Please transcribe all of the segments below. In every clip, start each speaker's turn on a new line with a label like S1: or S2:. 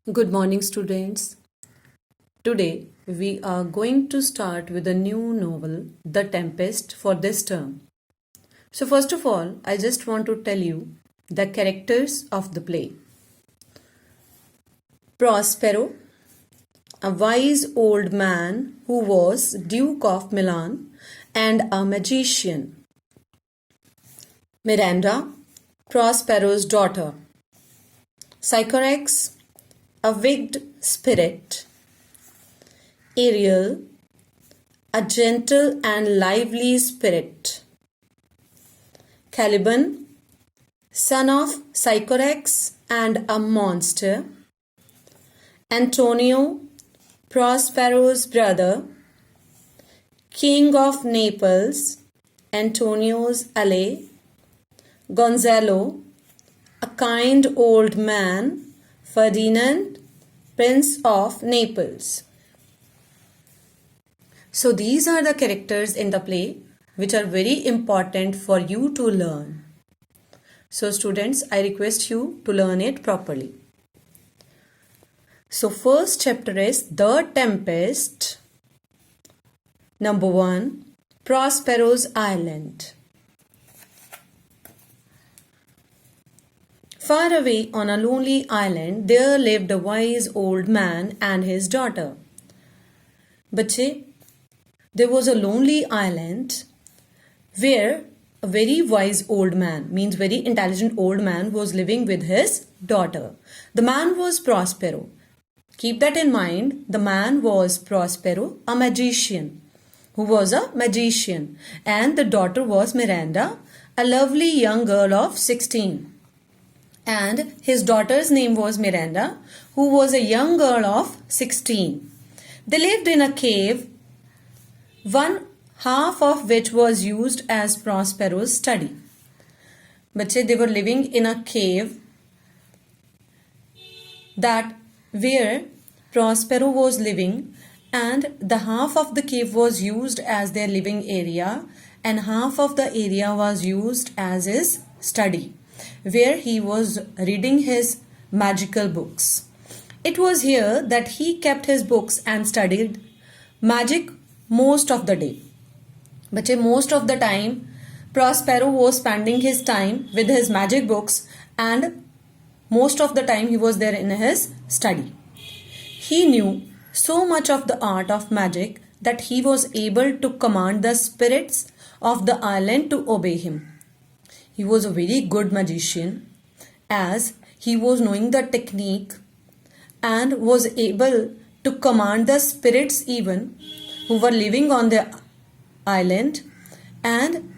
S1: Good morning, students. Today we are going to start with a new novel, The Tempest, for this term. So, first of all, I just want to tell you the characters of the play. Prospero, a wise old man who was Duke of Milan and a magician. Miranda, Prospero's daughter. Sycorax, a wicked spirit. Ariel, a gentle and lively spirit. Caliban, son of Sycorax and a monster. Antonio, Prospero's brother. King of Naples, Antonio's ally. Gonzalo, a kind old man. Ferdinand, Prince of Naples. So these are the characters in the play which are very important for you to learn. So students, I request you to learn it properly. So first chapter is The Tempest. Number 1, Prospero's Island. Far away on a lonely island, there lived a wise old man and his daughter. बच्चे, there was a lonely island where a very wise old man, means very intelligent old man, was living with his daughter. The man was Prospero. Keep that in mind. The man was Prospero, a magician, who was a magician, and the daughter was Miranda, a lovely young girl of 16. And his daughter's name was Miranda, who was a young girl of 16. They lived in a cave, one half of which was used as Prospero's study. Bache, they were living in a cave that where Prospero was living, and the half of the cave was used as their living area and half of the area was used as his study, where he was reading his magical books. It was here that he kept his books and studied magic most of the day. But most of the time, Prospero was spending his time with his magic books and most of the time he was there in his study. He knew so much of the art of magic that he was able to command the spirits of the island to obey him. He was a very good magician as he was knowing the technique and was able to command the spirits even who were living on the island, and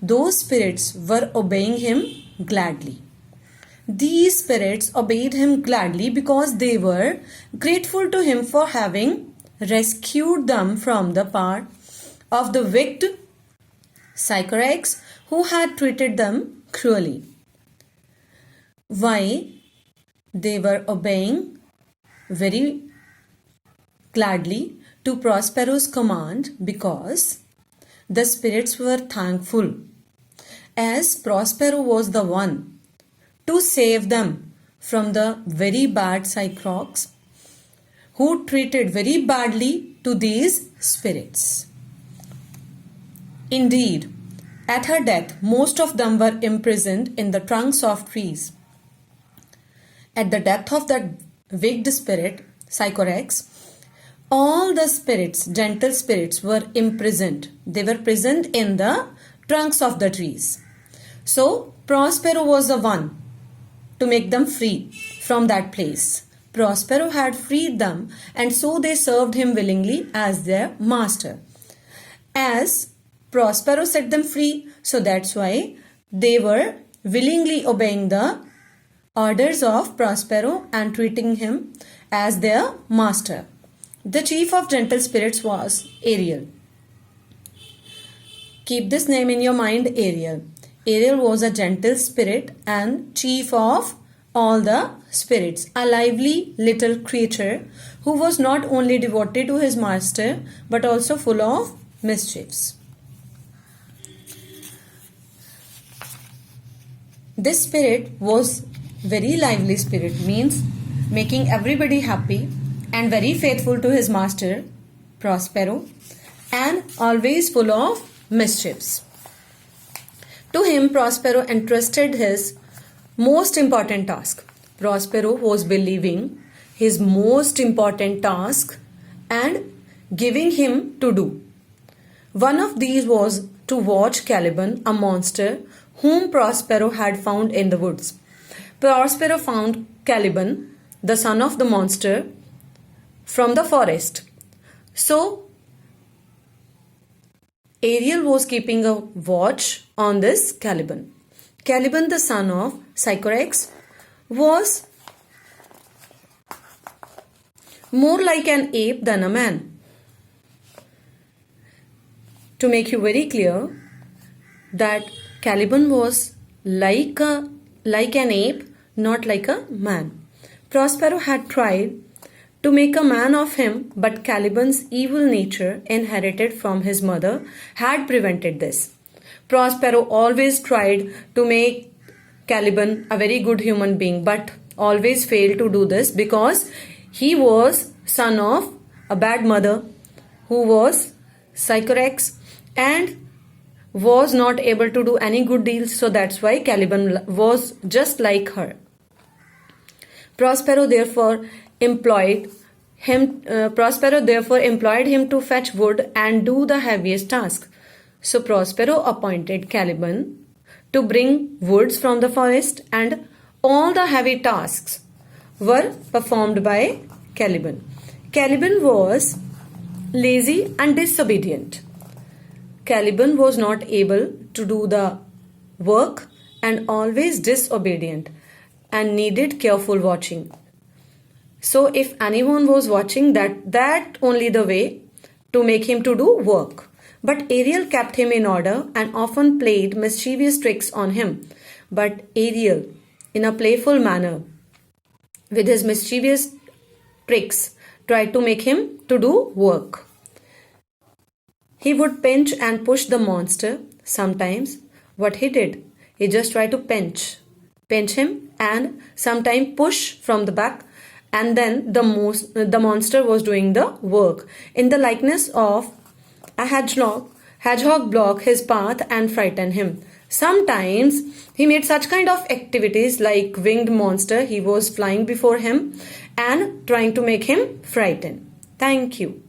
S1: those spirits were obeying him gladly. These spirits obeyed him gladly because they were grateful to him for having rescued them from the power of the wicked Sycorax, who had treated them cruelly. Why they were obeying very gladly to Prospero's command? Because the spirits were thankful, as Prospero was the one to save them from the very bad Sycorax, who treated very badly to these spirits. Indeed, at her death, most of them were imprisoned in the trunks of trees. At the death of that wicked spirit, Sycorax, all the spirits, gentle spirits, were imprisoned. They were imprisoned in the trunks of the trees. So, Prospero was the one to make them free from that place. Prospero had freed them, and so they served him willingly as their master. As Prospero set them free, so that's why they were willingly obeying the orders of Prospero and treating him as their master. The chief of gentle spirits was Ariel. Keep this name in your mind, Ariel. Ariel was a gentle spirit and chief of all the spirits, a lively little creature who was not only devoted to his master but also full of mischiefs. This spirit was very lively spirit, means making everybody happy and very faithful to his master, Prospero, and always full of mischiefs. To him, Prospero entrusted his most important task. Prospero was believing his most important task and giving him to do. One of these was to watch Caliban, a monster whom Prospero had found in the woods. Prospero found Caliban, the son of the monster, from the forest. So, Ariel was keeping a watch on this Caliban. Caliban, the son of Sycorax, was more like an ape than a man. To make you very clear that Caliban was like an ape, not like a man. Prospero had tried to make a man of him, but Caliban's evil nature, inherited from his mother, had prevented this. Prospero always tried to make Caliban a very good human being, but always failed to do this because he was son of a bad mother who was Sycorax and was not able to do any good deeds, so that's why Caliban was just like her. Prospero therefore employed him to fetch wood and do the heaviest task. So Prospero appointed Caliban to bring woods from the forest, and all the heavy tasks were performed by Caliban. Caliban was lazy and disobedient. Caliban was not able to do the work and always disobedient and needed careful watching. So if anyone was watching, that only the way to make him to do work. But Ariel kept him in order and often played mischievous tricks on him. But Ariel, in a playful manner, with his mischievous tricks, tried to make him to do work. He would pinch and push the monster. Sometimes what he did, he just tried to pinch him and sometimes push from the back, and then the monster was doing the work. In the likeness of a hedgehog block his path and frighten him. Sometimes he made such kind of activities like winged monster. He was flying before him and trying to make him frightened. Thank you.